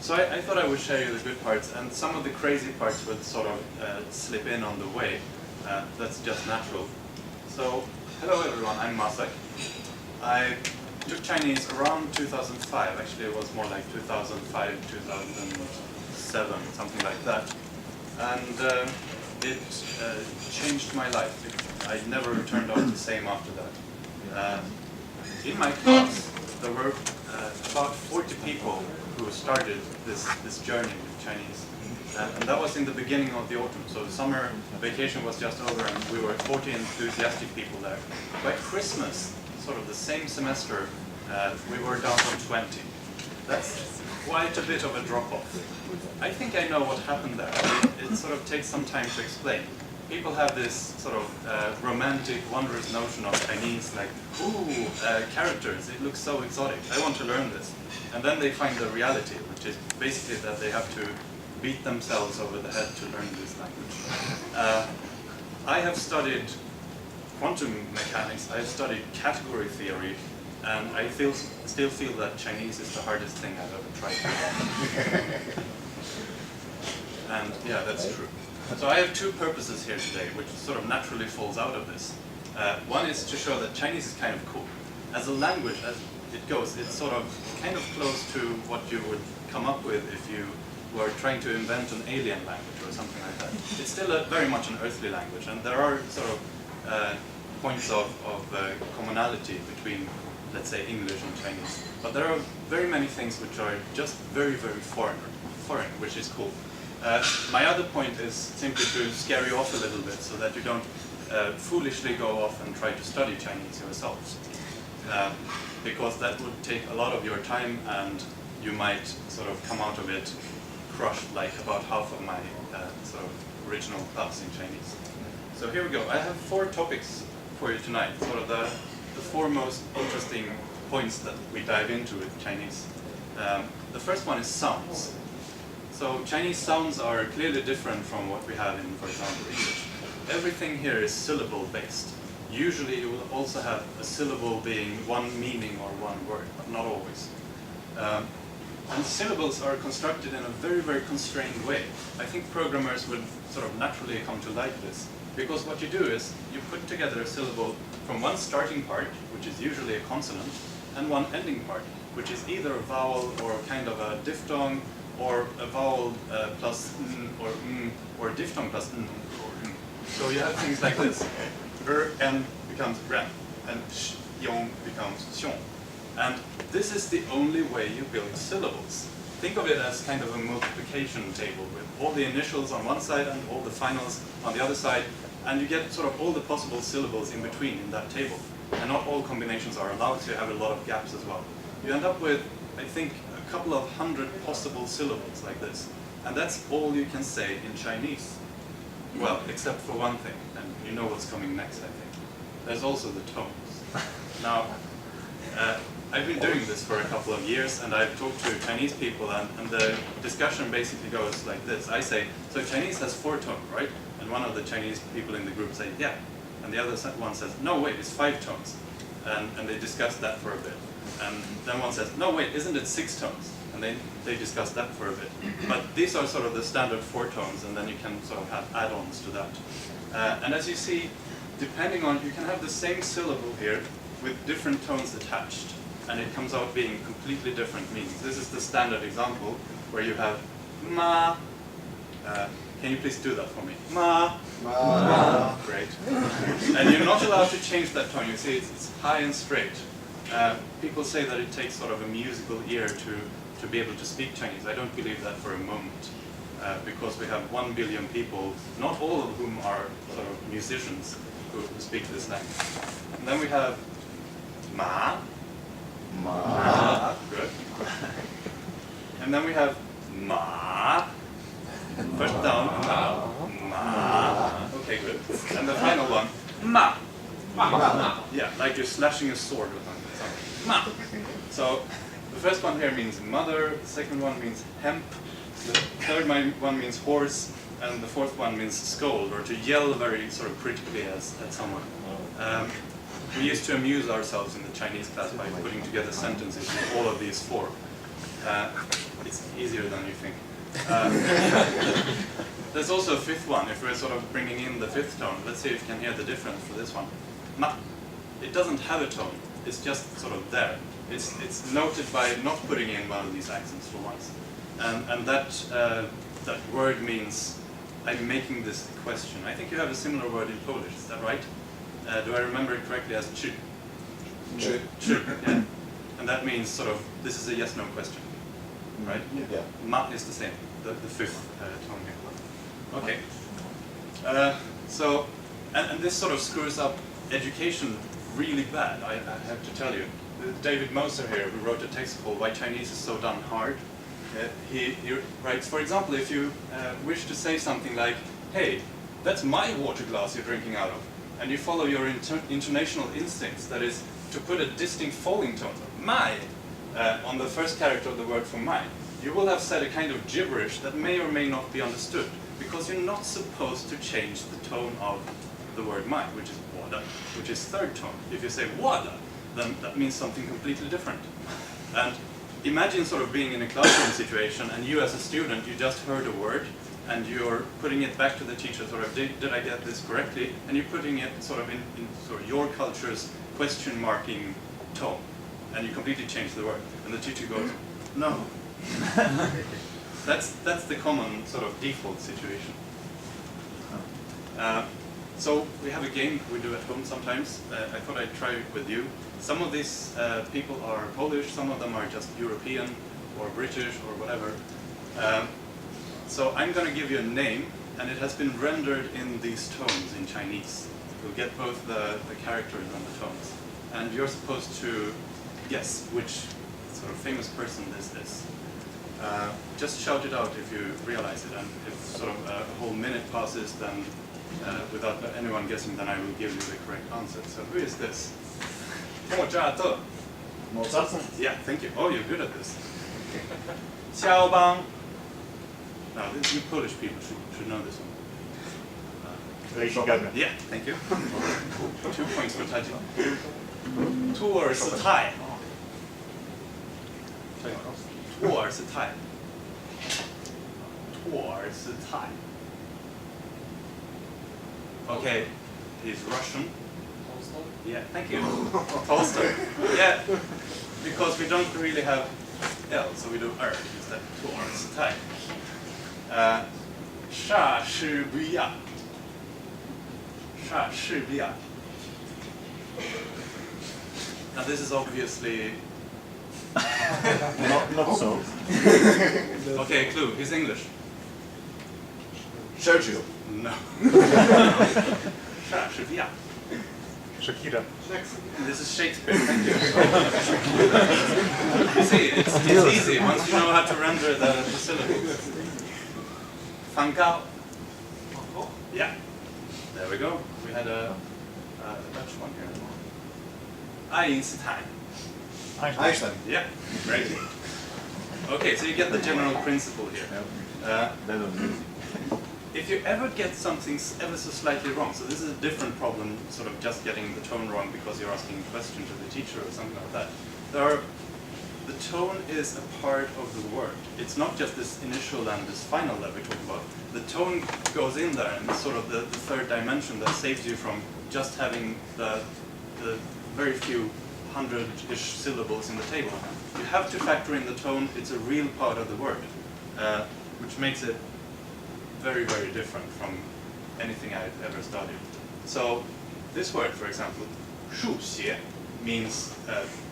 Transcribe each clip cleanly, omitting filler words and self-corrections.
So I thought I would share you the good parts, and some of the crazy parts would sort of slip in on the way. That's just natural. So, hello everyone, I'm Mäsak. I took Chinese around 2005, actually it was more like 2005, 2007, something like that. And it changed my life. I never turned out the same after that. In my class, there were about 40 people who started this journey with Chinese. And that was in the beginning of the autumn, so the summer vacation was just over and we were 40 enthusiastic people there. By Christmas, sort of the same semester, we were down to 20. That's quite a bit of a drop-off. I think I know what happened there. It sort of takes some time to explain. People have this sort of romantic, wondrous notion of Chinese, like, ooh, characters, it looks so exotic, I want to learn this. And then they find the reality, which is basically that they have to beat themselves over the head to learn this language. I have studied quantum mechanics, I have studied category theory, and I still feel that Chinese is the hardest thing I've ever tried. And yeah, that's true. So I have two purposes here today, which sort of naturally falls out of this. One is to show that Chinese is kind of cool. As a language, as it goes, it's sort of kind of close to what you would come up with if you were trying to invent an alien language or something like that. It's still very much an earthly language, and there are sort of points of commonality between, let's say, English and Chinese. But there are very many things which are just very, very foreign, which is cool. My other point is simply to scare you off a little bit so that you don't foolishly go off and try to study Chinese yourselves. Because that would take a lot of your time and you might sort of come out of it crushed like about half of my sort of original class in Chinese. So here we go. I have 4 topics for you tonight, sort of the 4 most interesting points that we dive into with Chinese. The first one is sounds. So Chinese sounds are clearly different from what we have in, for example, English. Everything here is syllable based. Usually you will also have a syllable being one meaning or one word, but not always. And syllables are constructed in a very, very constrained way. I think programmers would sort of naturally come to like this. Because what you do is, you put together a syllable from one starting part, which is usually a consonant, and one ending part, which is either a vowel or kind of a diphthong, or a vowel plus n or a diphthong plus n or n. So you have things like this. N becomes ren, and sh, yong becomes xiong. And this is the only way you build syllables. Think of it as kind of a multiplication table with all the initials on one side and all the finals on the other side, and you get sort of all the possible syllables in between in that table. And not all combinations are allowed, so you have a lot of gaps as well. You end up with, I think, a couple of 100 possible syllables like this. And that's all you can say in Chinese. Well, except for one thing, and you know what's coming next, I think. There's also the tones. Now, I've been doing this for a couple of years, and I've talked to Chinese people, and the discussion basically goes like this. I say, so Chinese has 4 tones, right? And one of the Chinese people in the group say, yeah. And the other one says, no, wait, it's 5 tones. And they discuss that for a bit. And then one says, no, wait, isn't it 6 tones? And they discuss that for a bit. But these are sort of the standard 4 tones, and then you can sort of have add-ons to that. And as you see, depending on, you can have the same syllable here with different tones attached, and it comes out being completely different meanings. This is the standard example where you have ma. Can you please do that for me? Ma. Ma. Great. And you're not allowed to change that tone. You see, it's high and straight. People say that it takes sort of a musical ear to be able to speak Chinese. I don't believe that for a moment, because we have 1 billion people, not all of whom are sort of musicians who speak this language. And then we have ma. Ma. Good. And then we have ma. First down, ma. Okay, good. And the final one, ma. Ma. Yeah, like you're slashing a sword or something. Ma. So the first one here means mother, the second one means hemp, the third one means horse, and the fourth one means scold, or to yell very sort of critically at someone. We used to amuse ourselves in the Chinese class by putting together sentences with all of these 4. It's easier than you think. There's also a fifth one, if we're sort of bringing in the fifth tone. Let's see if you can hear the difference for this one. Ma. It doesn't have a tone, it's just sort of there. It's noted by not putting in one of these accents for once. And that word means I'm making this a question. I think you have a similar word in Polish, is that right? Do I remember it correctly as czy? Czy. Czy, yeah. And that means sort of, this is a yes-no question, right? Yeah. Ma is the same, the fifth tone here. Okay. So, and this sort of screws up education really bad, I have to tell you. David Moser here, who wrote a text called Why Chinese is So Done Hard, he writes, for example, if you wish to say something like, hey, that's my water glass you're drinking out of, and you follow your intonational instincts, that is, to put a distinct falling tone, my, on the first character of the word for my, you will have said a kind of gibberish that may or may not be understood, because you're not supposed to change the tone of the word my, which is wada, which is third tone. If you say wada, then that means something completely different. And imagine sort of being in a classroom situation, and you as a student, you just heard a word, and you're putting it back to the teacher, sort of, did I get this correctly? And you're putting it sort of in sort of your culture's question marking tone, and you completely change the word. And the teacher goes, no. That's the common sort of default situation. So we have a game we do at home sometimes. I thought I'd try it with you. Some of these people are Polish, some of them are just European or British or whatever. So I'm going to give you a name, and it has been rendered in these tones in Chinese. You'll get both the characters and the tones. And you're supposed to guess which sort of famous person this is. Just shout it out if you realize it, and if sort of a whole minute passes, then without anyone guessing, then I will give you the correct answer. So who is this? Mozart. Mozart? Yeah, thank you. Oh, you're good at this. Xiaobang. Now, you Polish people should know this one. Yeah, thank you. 2 points for Taji. Towards the tie. Towards the tie. Towards the tie. Okay, he's Russian. Yeah, thank you. Tolstoy. Yeah, because we don't really have L, so we do instead. Towards the tie. Sha Shi Biya. Sha Shi Biya. Now this is obviously not so. okay, clue. He's English. Sergio. No. Sha Shi Biya. Shakira. This is Shakespeare. Thank you. You see, it's easy once you know how to render the syllables. Fangao. Yeah. There we go. We had a Dutch one here. Einstein. Einstein. Yeah. Great. Okay, so you get the general principle here. If you ever get something ever so slightly wrong, so this is a different problem, sort of just getting the tone wrong because you're asking a question to the teacher or something like that. The tone is a part of the word. It's not just this initial and this final that we talk about. The tone goes in there, and it's sort of the third dimension that saves you from just having the very few hundred-ish syllables in the table. You have to factor in the tone. It's a real part of the word, which makes it very, very different from anything I've ever studied. So this word, for example, 数学 means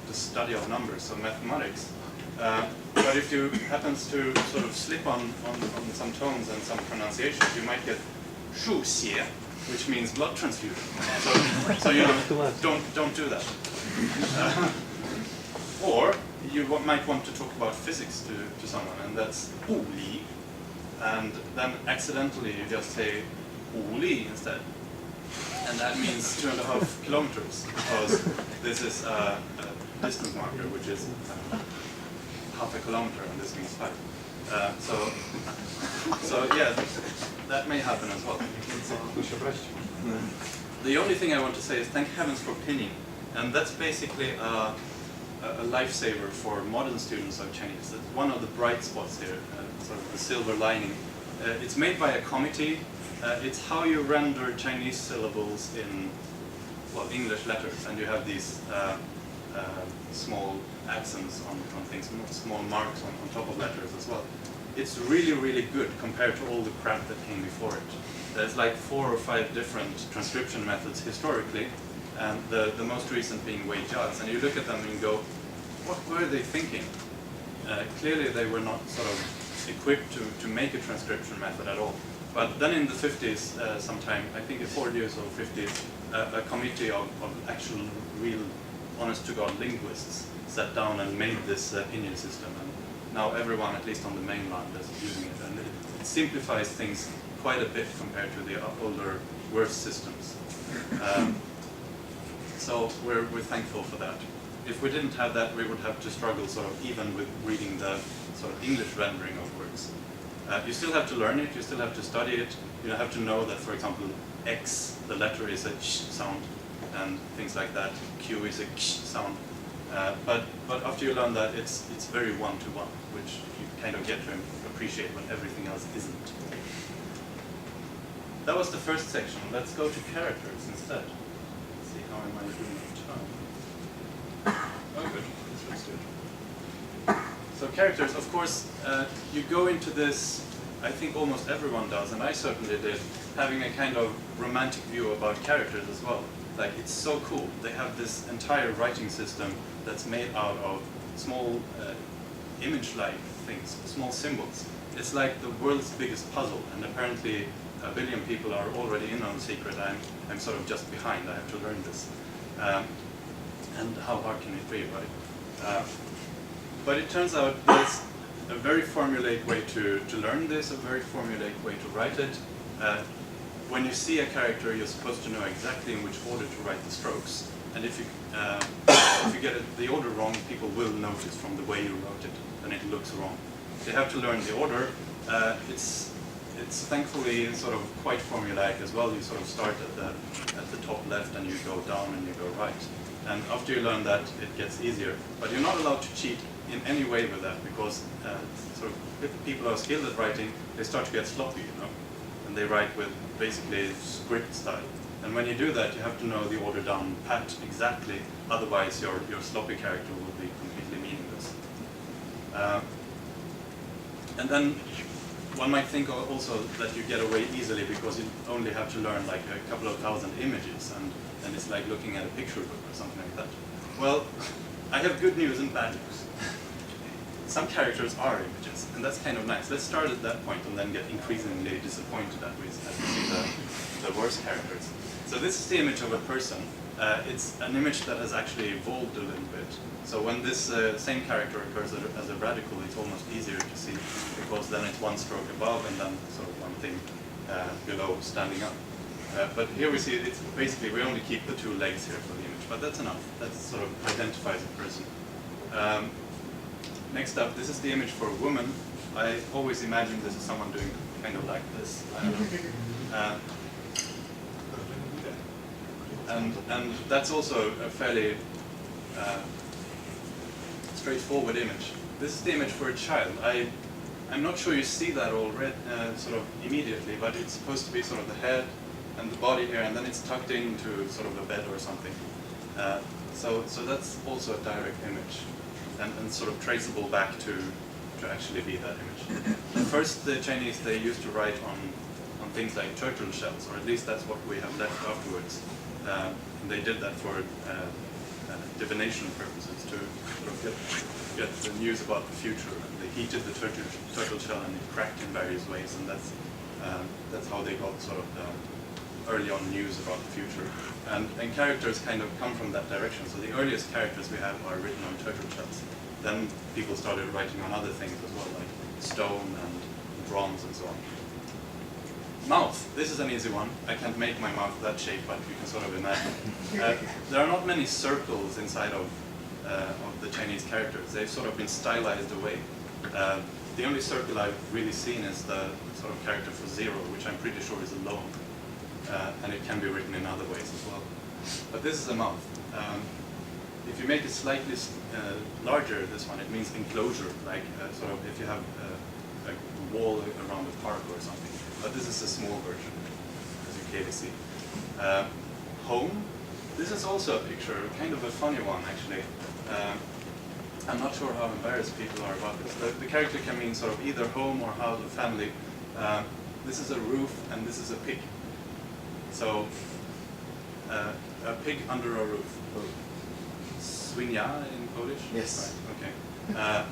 the study of numbers, so mathematics. But if you happen to sort of slip on some tones and some pronunciations, you might get 输血, which means blood transfusion. So you know, don't do that. Or you might want to talk about physics to someone, and that's 物理. And then accidentally you just say 武力 instead. And that means 2.5 kilometers, because this is a distance marker, which is half a kilometer, and this means 5. So yeah, that may happen as well. The only thing I want to say is thank heavens for pinning. And that's basically a lifesaver for modern students of Chinese. It's one of the bright spots here, sort of the silver lining. It's made by a committee. It's how you render Chinese syllables in, well, English letters, and you have these small accents on things, small marks on top of letters as well. It's really, really good compared to all the crap that came before it. There's like 4 or 5 different transcription methods historically, and the most recent being Wei-Jia's. And you look at them and you go, what were they thinking? Clearly they were not sort of equipped to make a transcription method at all. But then in the 50s, sometime, I think in 40s or 50s, a committee of actual, real, honest-to-God linguists sat down and made this pinyin system. And now everyone, at least on the mainland, is using it. And it simplifies things quite a bit compared to the older, worse systems. So we're thankful for that. If we didn't have that, we would have to struggle sort of even with reading the sort of English rendering of words. You still have to learn it, you still have to study it, you have to know that, for example, X, the letter is a ch sound, and things like that. Q is a k sound. But after you learn that, it's very one-to-one, which you kind of get to appreciate when everything else isn't. That was the first section. Let's go to characters instead. Let's see how am I doing on time. Oh, good. This looks good. So characters, of course, you go into this, I think almost everyone does, and I certainly did, having a kind of romantic view about characters as well. Like, it's so cool. They have this entire writing system that's made out of small image-like things, small symbols. It's like the world's biggest puzzle, and apparently 1 billion people are already in on the secret. I'm sort of just behind. I have to learn this. And how hard can it be, right? But it turns out there's a very formulaic way to learn this, a very formulaic way to write it. When you see a character, you're supposed to know exactly in which order to write the strokes. And if you get the order wrong, people will notice from the way you wrote it, and it looks wrong. You have to learn the order. It's thankfully sort of quite formulaic as well. You sort of start at the top left, and you go down and you go right. And after you learn that, it gets easier. But you're not allowed to cheat in any way with that, because sort of if people are skilled at writing, they start to get sloppy, you know, and they write with basically script style. And when you do that, you have to know the order down pat exactly. Otherwise, your sloppy character will be completely meaningless. And then one might think also that you get away easily because you only have to learn like a couple of thousand images, and it's like looking at a picture book or something like that. Well, I have good news and bad news. Some characters are images, and that's kind of nice. Let's start at that point and then get increasingly disappointed as we see the worst characters. So this is the image of a person. It's an image that has actually evolved a little bit. So when this same character occurs as a radical, it's almost easier to see, because then it's one stroke above and then sort of one thing below standing up. But here we see it's basically, we only keep the 2 legs here for the image, but that's enough. That sort of identifies a person. Next up, this is the image for a woman. I always imagine this is someone doing kind of like this. I don't know. And that's also a fairly straightforward image. This is the image for a child. I'm not sure you see that already, sort of immediately, but it's supposed to be sort of the head and the body here, and then it's tucked into sort of a bed or something. So that's also a direct image, and sort of traceable back to actually be that image. First, the Chinese, they used to write on things like turtle shells, or at least that's what we have left afterwards. They did that for divination purposes, to sort of get the news about the future. They heated the turtle shell and it cracked in various ways, and that's how they got sort of early on news about the future. And characters kind of come from that direction. So the earliest characters we have are written on turtle shells. Then people started writing on other things as well, like stone and bronze and so on. Mouth. This is an easy one. I can't make my mouth that shape, but you can sort of imagine. There are not many circles inside of the Chinese characters. They've sort of been stylized away. The only circle I've really seen is the sort of character for 0, which I'm pretty sure is alone. And it can be written in other ways as well. But this is a mouth. if you make it slightly larger, this one, it means enclosure, like sort of if you have a wall around a park or something. But this is a small version, as you clearly see. Home. This is also a picture, kind of a funny one actually. I'm not sure how embarrassed people are about this. The character can mean sort of either home or house or family. This is a roof and this is a pig. So, a pig under a roof. Swinia in Polish? Yes. Right, okay.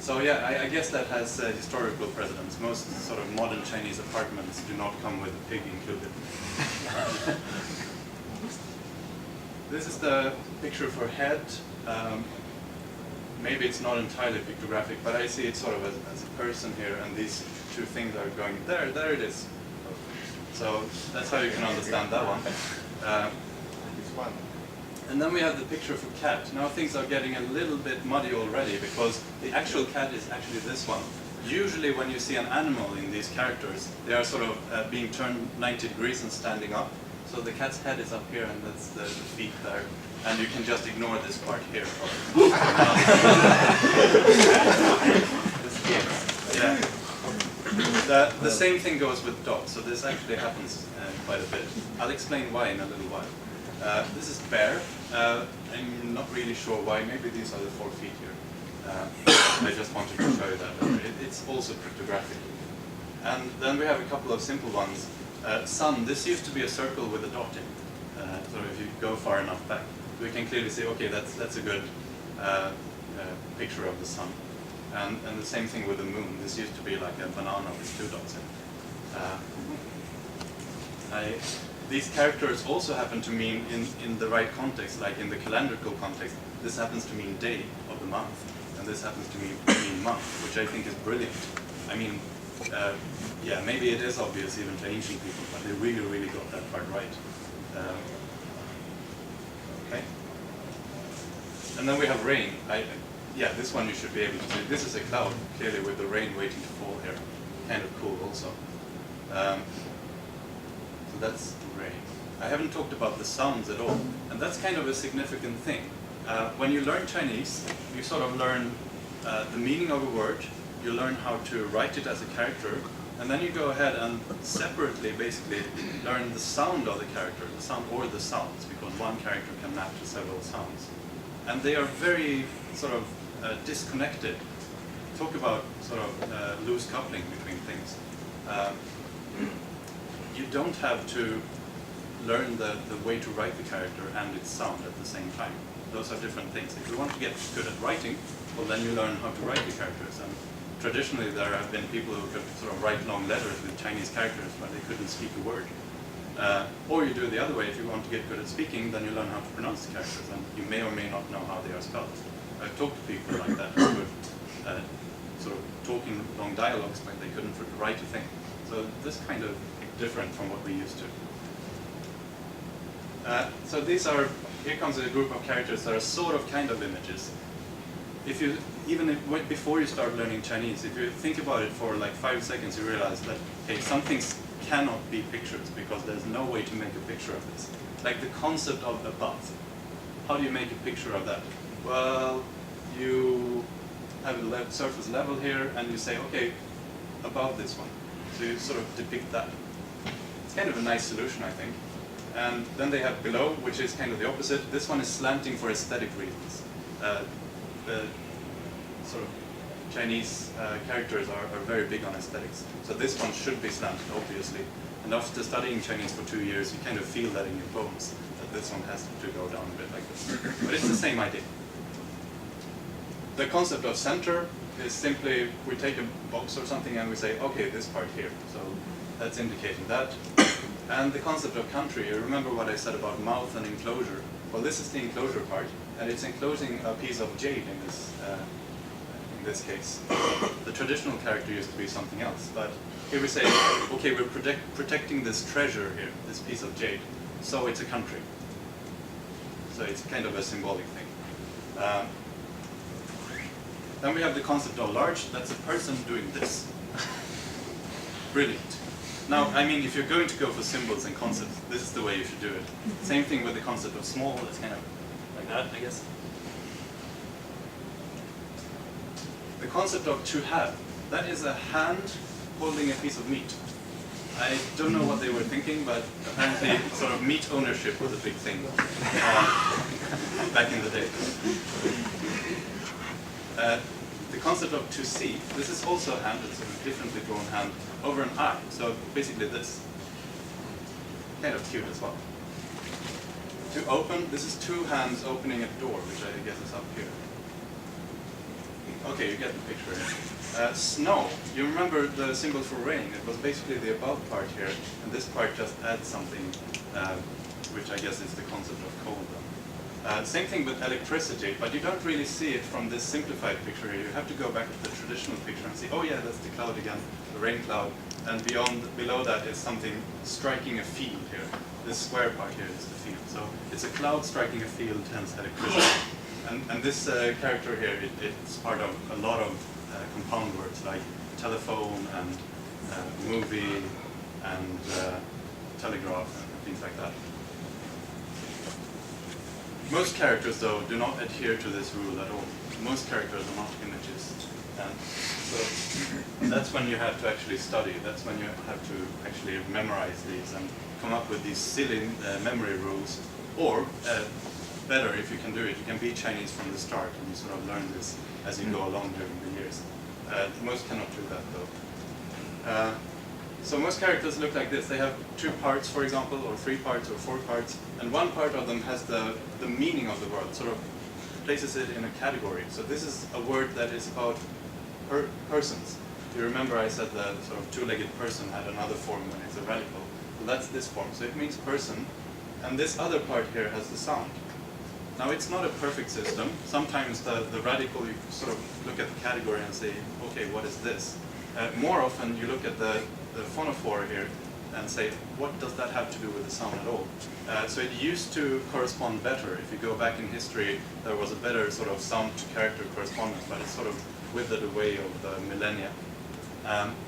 So yeah, I guess that has historical precedence. Most sort of modern Chinese apartments do not come with a pig included. This is the picture for head. Maybe it's not entirely pictographic, but I see it sort of as a person here, and these two things are going there. There it is. So that's how you can understand that one. And then we have the picture for cat. Now things are getting a little bit muddy already because the actual cat is actually this one. Usually when you see an animal in these characters, they are sort of being turned 90 degrees and standing up. So the cat's head is up here and that's the feet there. And you can just ignore this part here. Yeah. The same thing goes with dogs. So this actually happens quite a bit. I'll explain why in a little while. This is bear. I'm not really sure why. Maybe these are the 4 feet here. I just wanted to show you that. It's also cryptographic. And then we have a couple of simple ones. Sun. This used to be a circle with a dot in. So if you go far enough back, we can clearly see, okay, that's a good picture of the sun. And the same thing with the moon. This used to be like a banana with 2 dots in. These characters also happen to mean, in the right context, like in the calendrical context, this happens to mean day of the month, and this happens to mean month, which I think is brilliant. I mean, yeah, maybe it is obvious even to ancient people, but they really, really got that part right. Okay. And then we have rain. Yeah, this one you should be able to see. This is a cloud, clearly with the rain waiting to fall here. Kind of cool also. So that's rain. I haven't talked about the sounds at all, and that's kind of a significant thing. When you learn Chinese, you sort of learn the meaning of a word, you learn how to write it as a character, and then you go ahead and separately, basically, learn the sound of the character, the sound or the sounds, because one character can map to several sounds. And they are very sort of disconnected. Talk about sort of loose coupling between things. You don't have to learn the way to write the character and its sound at the same time. Those are different things. If you want to get good at writing, well then you learn how to write the characters. And traditionally there have been people who could sort of write long letters with Chinese characters but they couldn't speak a word. Or you do it the other way. If you want to get good at speaking, then you learn how to pronounce the characters, and you may or may not know how they are spelled. I've talked to people like that who would sort of talk in long dialogues, but they couldn't write a thing. So this is kind of different from what we used to. So these are, here comes a group of characters that are sort of kind of images. If you, before you start learning Chinese, if you think about it for like 5 seconds, you realize that, hey, some things cannot be pictures because there's no way to make a picture of this. Like the concept of a bath. How do you make a picture of that? Well, you have a surface level here and you say, okay, above this one. So you sort of depict that. It's kind of a nice solution, I think. And then they have below, which is kind of the opposite. This one is slanting for aesthetic reasons. The sort of Chinese characters are very big on aesthetics. So this one should be slanted, obviously. And after studying Chinese for 2 years, you kind of feel that in your bones, that this one has to go down a bit like this. But it's the same idea. The concept of center is simply, we take a box or something and we say, okay, this part here. So that's indicating that. And the concept of country, you remember what I said about mouth and enclosure. Well, this is the enclosure part, and it's enclosing a piece of jade in this case. The traditional character used to be something else, but here we say, okay, we're protecting this treasure here, this piece of jade, so it's a country. So it's kind of a symbolic thing. Then we have the concept of large, that's a person doing this. Brilliant. Now, I mean, if you're going to go for symbols and concepts, this is the way you should do it. Same thing with the concept of small, it's kind of like add, I guess. The concept of to have, that is a hand holding a piece of meat. I don't know what they were thinking, but apparently sort of meat ownership was a big thing back in the day. The concept of to see, this is also a hand, it's a differently drawn hand over an eye. So basically this. Kind of cute as well. To open, this is two hands opening a door, which I guess is up here. Okay, you get the picture here. Snow, you remember the symbol for rain. It was basically the above part here, and this part just adds something, which I guess is the concept of cold. Same thing with electricity, but you don't really see it from this simplified picture here. You have to go back to the traditional picture and see, oh yeah, that's the cloud again, the rain cloud. And below that is something striking a field here. This square part here is the field. So it's a cloud striking a field, hence electricity. And this character here, it's part of a lot of compound words like telephone and movie and telegraph and things like that. Most characters, though, do not adhere to this rule at all. Most characters are not images. And so that's when you have to actually study. That's when you have to actually memorize these and come up with these silly memory rules. Or, better, if you can do it, you can be Chinese from the start and you sort of learn this as you go along during the years. Most cannot do that, though. So most characters look like this. They have 2 parts, for example, or 3 parts, or 4 parts, and one part of them has the meaning of the word, sort of places it in a category. So this is a word that is about persons. You remember I said the sort of 2-legged person had another form when it's a radical. Well, that's this form. So it means person, and this other part here has the sound. Now it's not a perfect system. Sometimes the radical, you sort of look at the category and say, okay, what is this? More often you look at the phonophore here and say, what does that have to do with the sound at all? So it used to correspond better. If you go back in history, there was a better sort of sound to character correspondence, but it's sort of withered away over the millennia.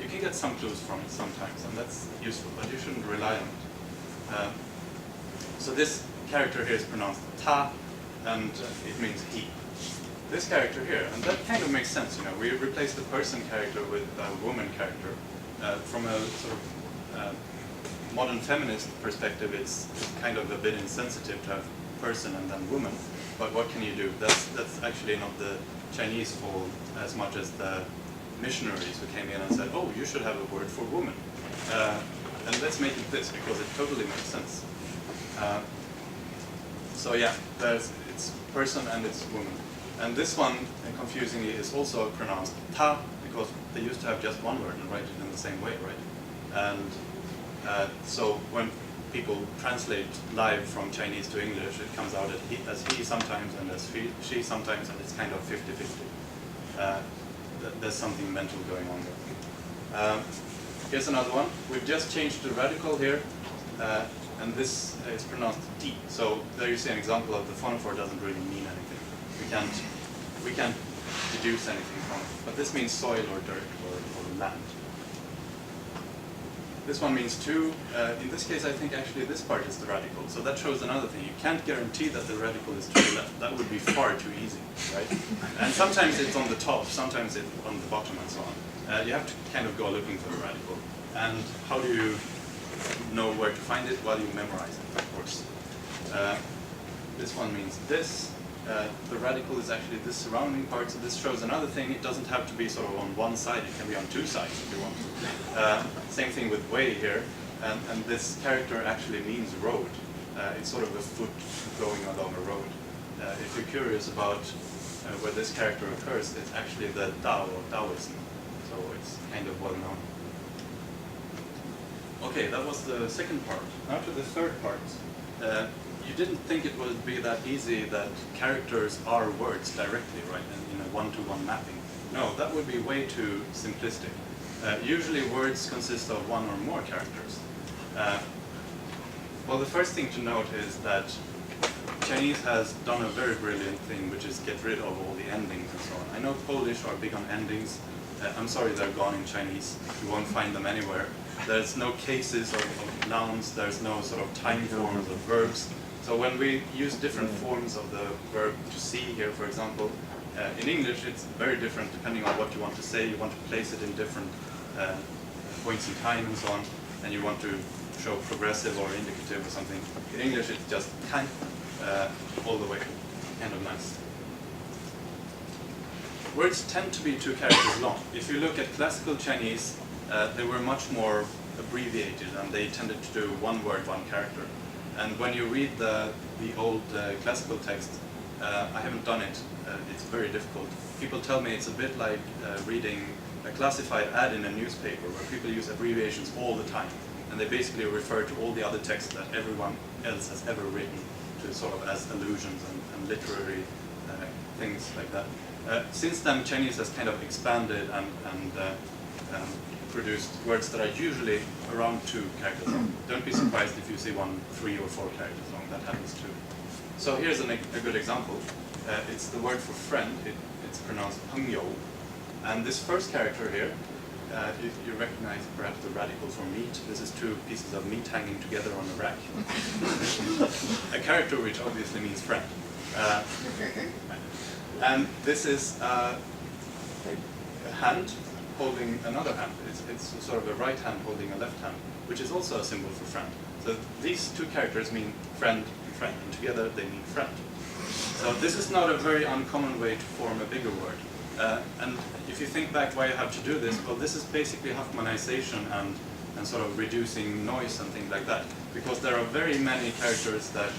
You can get some clues from it sometimes, and that's useful, but you shouldn't rely on it. So this character here is pronounced ta, and it means he. This character here, and that kind of makes sense, you know, we replaced the person character with a woman character. From a sort of modern feminist perspective, it's kind of a bit insensitive to have person and then woman, but what can you do? That's actually not the Chinese fault as much as the missionaries who came in and said, oh, you should have a word for woman. And let's make it this, because it totally makes sense. So yeah, it's person and it's woman. And this one, confusingly, is also pronounced ta, because they used to have just one word and write it in the same way, right? And so when people translate live from Chinese to English, it comes out as he sometimes and as she sometimes, and it's kind of 50-50. There's something mental going on there. Here's another one. We've just changed the radical here, and this is pronounced D. So there you see an example of the phonophore doesn't really mean anything. We can't deduce anything from it. But this means soil or dirt or land. This one means two. In this case, I think actually this part is the radical. So that shows another thing. You can't guarantee that the radical is to the left. That would be far too easy, right? And sometimes it's on the top, sometimes it's on the bottom, and so on. You have to kind of go looking for the radical. And how do you know where to find it? Well, you memorize it, of course. This one means this. The radical is actually this surrounding part, so this shows another thing. It doesn't have to be sort of on one side, it can be on two sides if you want to. Same thing with way here, and this character actually means road. It's sort of a foot going along a road. If you're curious about where this character occurs, it's actually the Tao or Taoism, so it's kind of well known. Okay, that was the second part. Now to the third part. You didn't think it would be that easy that characters are words directly, right, in a one-to-one mapping. No, that would be way too simplistic. Usually words consist of one or more characters. Well, the first thing to note is that Chinese has done a very brilliant thing, which is get rid of all the endings and so on. I know Polish are big on endings. I'm sorry, they're gone in Chinese. You won't find them anywhere. There's no cases of nouns. There's no sort of time forms of verbs. So when we use different forms of the verb to see here, for example, in English it's very different depending on what you want to say. You want to place it in different points in time and so on, and you want to show progressive or indicative or something. In English it's just kan all the way, kind of nice. Words tend to be 2 characters long. If you look at classical Chinese, they were much more abbreviated and they tended to do 1 word, 1 character. And when you read the old classical text, I haven't done it, it's very difficult. People tell me it's a bit like reading a classified ad in a newspaper where people use abbreviations all the time. And they basically refer to all the other texts that everyone else has ever written to sort of as allusions and literary things like that. Since then, Chinese has kind of expanded and produced words that are usually around 2 characters long. Don't be surprised if you see one 3 or 4 characters long. That happens too. So here's a good example. It's the word for friend. It's pronounced 朋友. And this first character here, you recognize perhaps the radical for meat. This is 2 pieces of meat hanging together on a rack. A character which obviously means friend. And this is a hand holding another hand. It's sort of a right hand holding a left hand, which is also a symbol for friend. So these 2 characters mean friend and friend, and together they mean friend. So this is not a very uncommon way to form a bigger word. And if you think back why you have to do this, well, this is basically Huffmanization and sort of reducing noise and things like that. Because there are very many characters that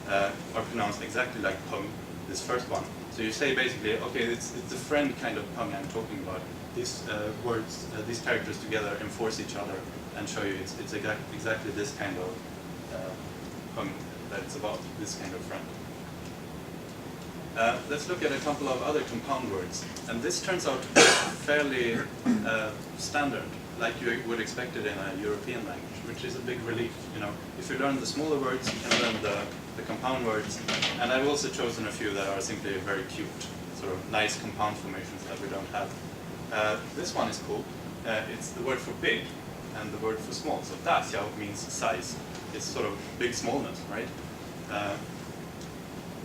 are pronounced exactly like peng, this first one. So you say basically, okay, it's the friend kind of peng I'm talking about. These words, these characters together enforce each other and show you it's exactly this kind of peng that it's about, this kind of friend. Let's look at a couple of other compound words. And this turns out to be fairly standard, like you would expect it in a European language, which is a big relief. You know, if you learn the smaller words, you can learn the compound words. And I've also chosen a few that are simply very cute, sort of nice compound formations that we don't have. This one is cool. It's the word for big and the word for small. So 大小 means size. It's sort of big smallness, right?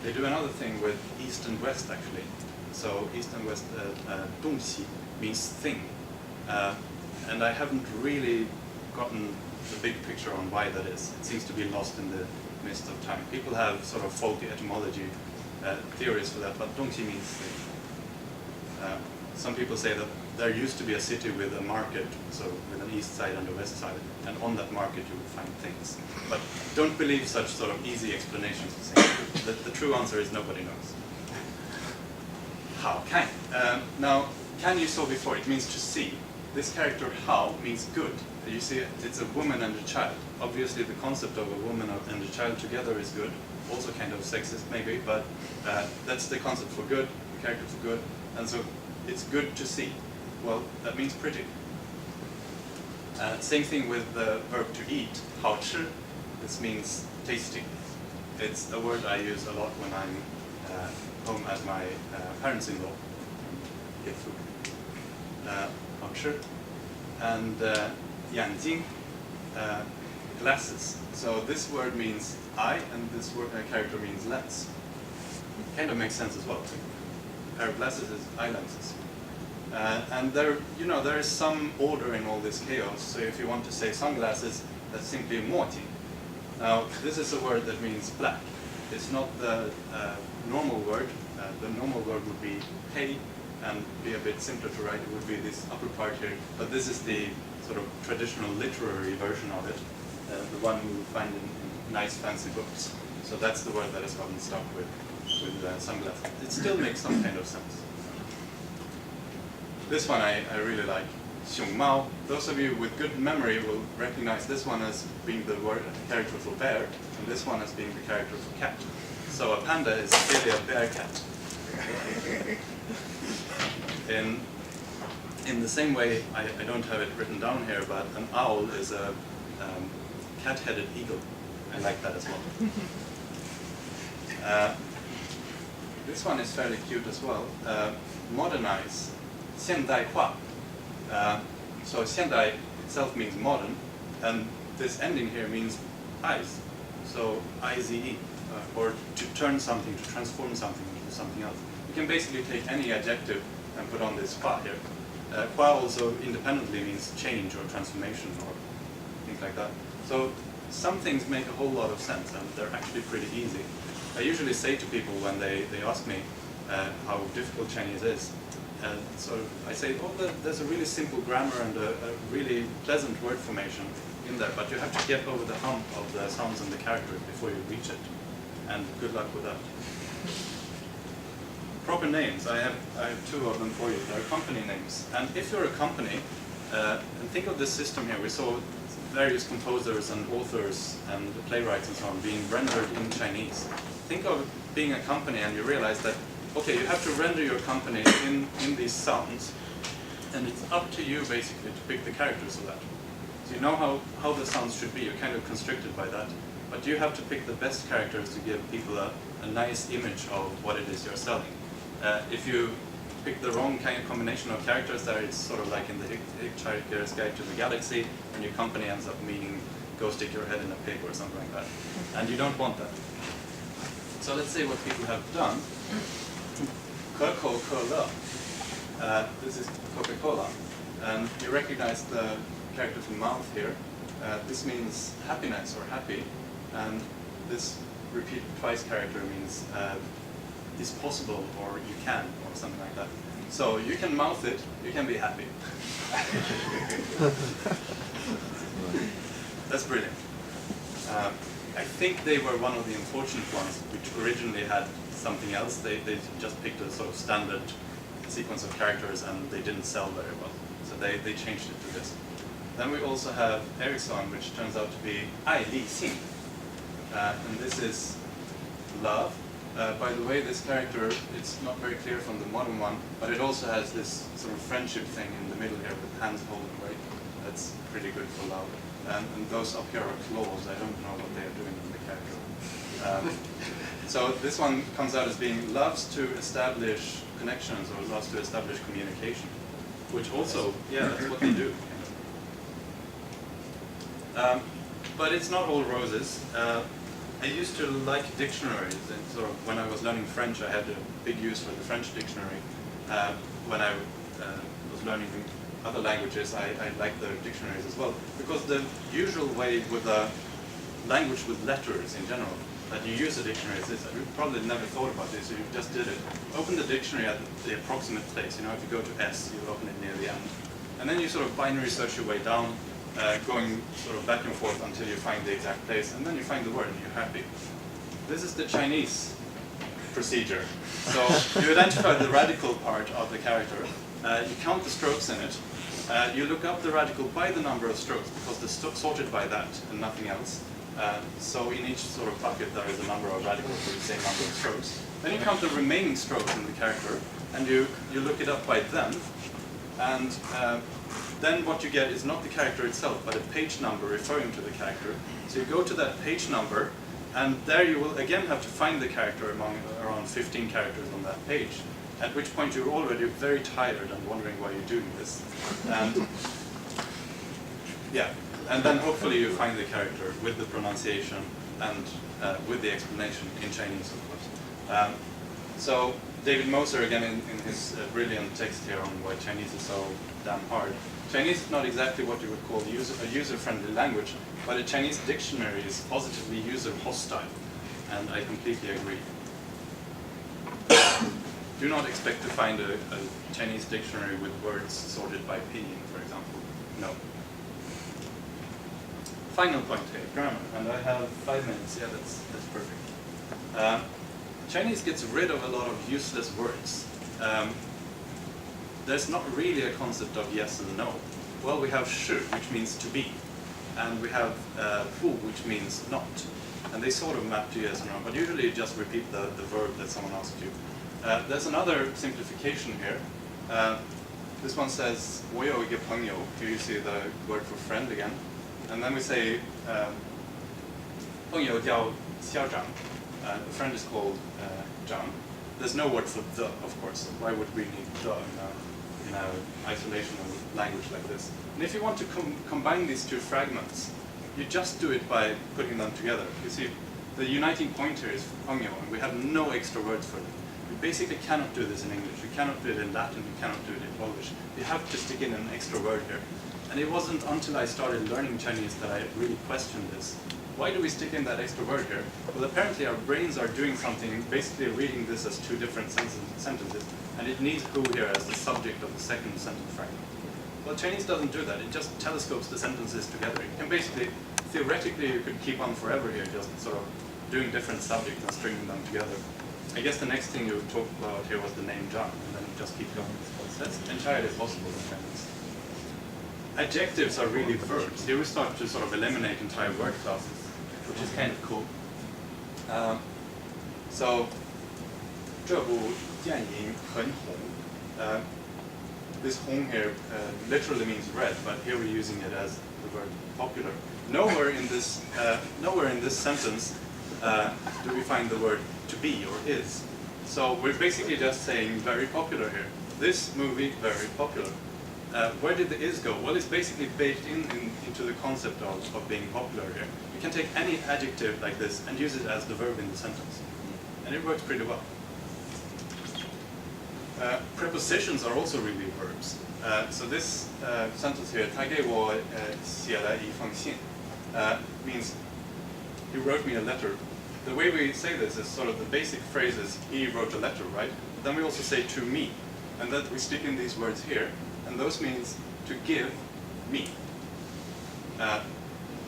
They do another thing with east and west, actually. So east and west, 东西 means thing. And I haven't really gotten the big picture on why that is. It seems to be lost in the mist of time. People have sort of faulty etymology theories for that, but 东西 means thing. Some people say that there used to be a city with a market, so with an east side and a west side, and on that market you would find things. But don't believe such sort of easy explanations for things. The true answer is nobody knows. How? Kan. Now, kan you saw before, it means to see. This character how means good. You see, it's a woman and a child. Obviously the concept of a woman and a child together is good. Also kind of sexist maybe, but that's the concept for good, the character for good. And so it's good to see. Well, that means pretty. Same thing with the verb to eat, 好吃. This means tasty. It's a word I use a lot when I'm home at my parents-in-law. Get food. 好吃. And 眼睛, glasses. So this word means eye, and this word, character means lens. Kind of makes sense as well. A pair of glasses is eye lenses. And there is some order in all this chaos. So if you want to say sunglasses, that's simply 墨镜. Now, this is a word that means black. It's not the normal word. The normal word would be pei, and be a bit simpler to write. It would be this upper part here. But this is the sort of traditional literary version of it, the one we would find in nice fancy books. So that's the word that has gotten stuck with sunglasses. It still makes some kind of sense. This one I really like, 熊猫. Those of you with good memory will recognize this one as being the character for bear, and this one as being the character for cat. So a panda is clearly a bear cat. In the same way, I don't have it written down here, but an owl is a cat-headed eagle. I like that as well. This one is fairly cute as well. Modernize. 现代化. So 现代itself means modern, and this ending here means eyes. So IZE. or to turn something, to transform something into something else. You can basically take any adjective and put on this qua here. Qua also independently means change or transformation or things like that. So some things make a whole lot of sense and they're actually pretty easy. I usually say to people when they ask me how difficult Chinese is, I say, oh, there's a really simple grammar and a really pleasant word formation in there, but you have to get over the hump of the sounds and the characters before you reach it. And good luck with that. Proper names, I have two of them for you. They're company names. And if you're a company, and think of this system here, we saw various composers and authors and playwrights and so on being rendered in Chinese. Think of being a company and you realize that, okay, you have to render your company in these sounds, and it's up to you basically to pick the characters of that. So you know how the sounds should be, you're kind of constricted by that, but you have to pick the best characters to give people a nice image of what it is you're selling. If you pick the wrong kind of combination of characters there, it's sort of like in the Hitchhiker's Guide to the Galaxy, and your company ends up meaning go stick your head in a pig or something like that. And you don't want that. So let's see what people have done. Coca-Cola. This is Coca-Cola. And you recognize the character from mouth here. This means happiness or happy. And this repeat twice character means is possible or you can or something like that. So you can mouth it, you can be happy. That's brilliant. I think they were one of the unfortunate ones which originally had something else. They just picked a sort of standard sequence of characters and they didn't sell very well. So they changed it to this. Then we also have Ericsson, which turns out to be Ai Li Xing. And this is love. By the way, this character, it's not very clear from the modern one, but it also has this sort of friendship thing in the middle here with hands holding, right? That's pretty good for love. And those up here are claws. I don't know what they are doing in the character. So this one comes out as being loves to establish connections or loves to establish communication, which also, yeah, that's what they do. But it's not all roses. I used to like dictionaries, and sort of when I was learning French, I had a big use for the French dictionary. When I was learning other languages, I liked the dictionaries as well, because the usual way with a language with letters in general, that you use a dictionary is this. You probably never thought about this, so you just did it. Open the dictionary at the approximate place. You know, if you go to S, you open it near the end. And then you sort of binary search your way down, going sort of back and forth until you find the exact place, and then you find the word and you're happy. This is the Chinese procedure. So you identify the radical part of the character, you count the strokes in it, you look up the radical by the number of strokes, because they're sorted by that and nothing else. So in each sort of bucket there is a number of radicals with the same number of strokes. Then you count the remaining strokes in the character, and you look it up by them, and then what you get is not the character itself, but a page number referring to the character. So you go to that page number, and there you will again have to find the character among around 15 characters on that page, at which point you're already very tired and wondering why you're doing this. And yeah, and then hopefully you find the character with the pronunciation and with the explanation in Chinese, of course. So David Moser, again, in his brilliant text here on why Chinese is so damn hard. Chinese is not exactly what you would call a user-friendly language, but a Chinese dictionary is positively user-hostile, and I completely agree. Do not expect to find a Chinese dictionary with words sorted by pinyin, for example. No. Final point here, grammar, and I have 5 minutes. Yeah, that's perfect. Chinese gets rid of a lot of useless words. There's not really a concept of yes and no. Well, we have shi, which means to be, and we have fu, which means not. And they sort of map to yes and no, but usually you just repeat the verb that someone asked you. There's another simplification here. This one says 我有一个朋友. Here you see the word for friend again. And then we say 朋友叫校长. The friend is called Zhang. There's no word for the, of course. Why would we need the in an isolational language like this? And if you want to combine these two fragments, you just do it by putting them together. You see, the uniting point here is ongyo, and we have no extra words for it. We basically cannot do this in English. We cannot do it in Latin. We cannot do it in Polish. We have to stick in an extra word here. And it wasn't until I started learning Chinese that I really questioned this. Why do we stick in that extra word here? Well, apparently our brains are doing something, basically reading this as two different sentences, and it needs who here as the subject of the second sentence fragment. Well, Chinese doesn't do that. It just telescopes the sentences together. You can basically, theoretically, you could keep on forever here, just sort of doing different subjects and stringing them together. I guess the next thing you would talk about here was the name John, and then just keep going. That's entirely possible in Chinese. Adjectives are really verbs. Here we start to sort of eliminate entire word classes, which is kind of cool. So, 这部电影很红. This hong here literally means red, but here we're using it as the word popular. Nowhere in this sentence do we find the word to be or is. So we're basically just saying very popular here. This movie, very popular. Where did the is go? Well, it's basically baked into the concept of being popular here. You can take any adjective like this and use it as the verb in the sentence. And it works pretty well. Prepositions are also really verbs. So this sentence here, 他给我写了一封信, means he wrote me a letter. The way we say this is sort of the basic phrase is he wrote a letter, right? But then we also say to me, and that we stick in these words here, and those means to give me.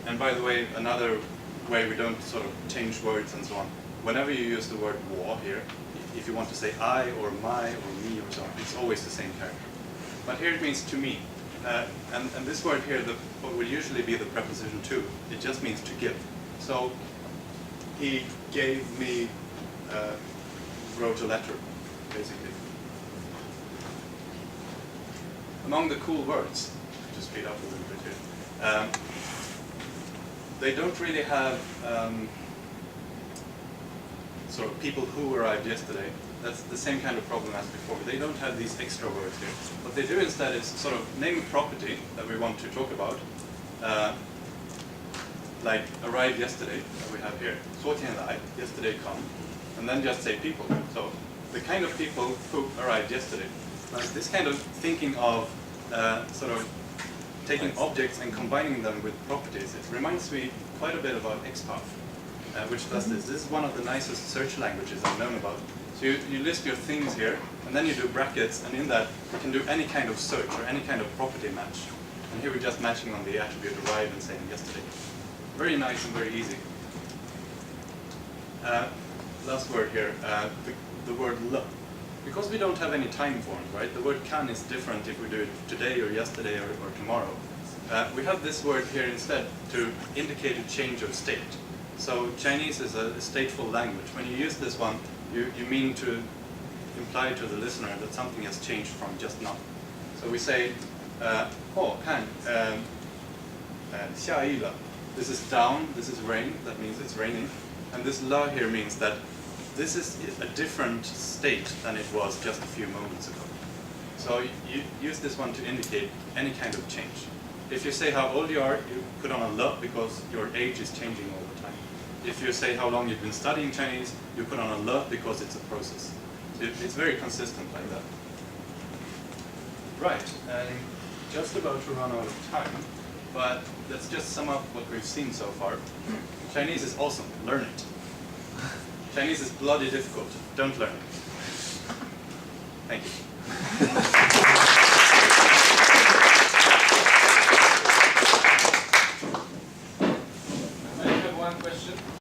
And by the way, another way we don't sort of change words and so on. Whenever you use the word 我 here, if you want to say I or my or me or so on, it's always the same character. But here it means to me. And this word here, what would usually be the preposition to, it just means to give. So he gave me, wrote a letter, basically. Among the cool words, to speed up a little bit here, they don't really have sort of people who arrived yesterday. That's the same kind of problem as before. They don't have these extra words here. What they do instead is sort of name a property that we want to talk about, like arrived yesterday that we have here. 昨天来, yesterday come, and then just say people. So the kind of people who arrived yesterday. Like this kind of thinking of sort of taking objects and combining them with properties. It reminds me quite a bit about XPath, which does this. This is one of the nicest search languages I've known about. So you list your things here, and then you do brackets, and in that you can do any kind of search or any kind of property match. And here we're just matching on the attribute arrived and saying yesterday. Very nice and very easy. Last word here, the word le. Because we don't have any time forms, right? The word kan is different if we do it today or yesterday or tomorrow. We have this word here instead to indicate a change of state. So Chinese is a stateful language. When you use this one, you mean to imply to the listener that something has changed from just now. So we say, 哦，看，下雨了. This is down, this is rain, that means it's raining. And this la here means that this is a different state than it was just a few moments ago. So you use this one to indicate any kind of change. If you say how old you are, you put on a le because your age is changing all the time. If you say how long you've been studying Chinese, you put on a le because it's a process. So it's very consistent like that. Right, and just about to run out of time, but let's just sum up what we've seen so far. Chinese is awesome, learn it. Chinese is bloody difficult, don't learn it. Thank you.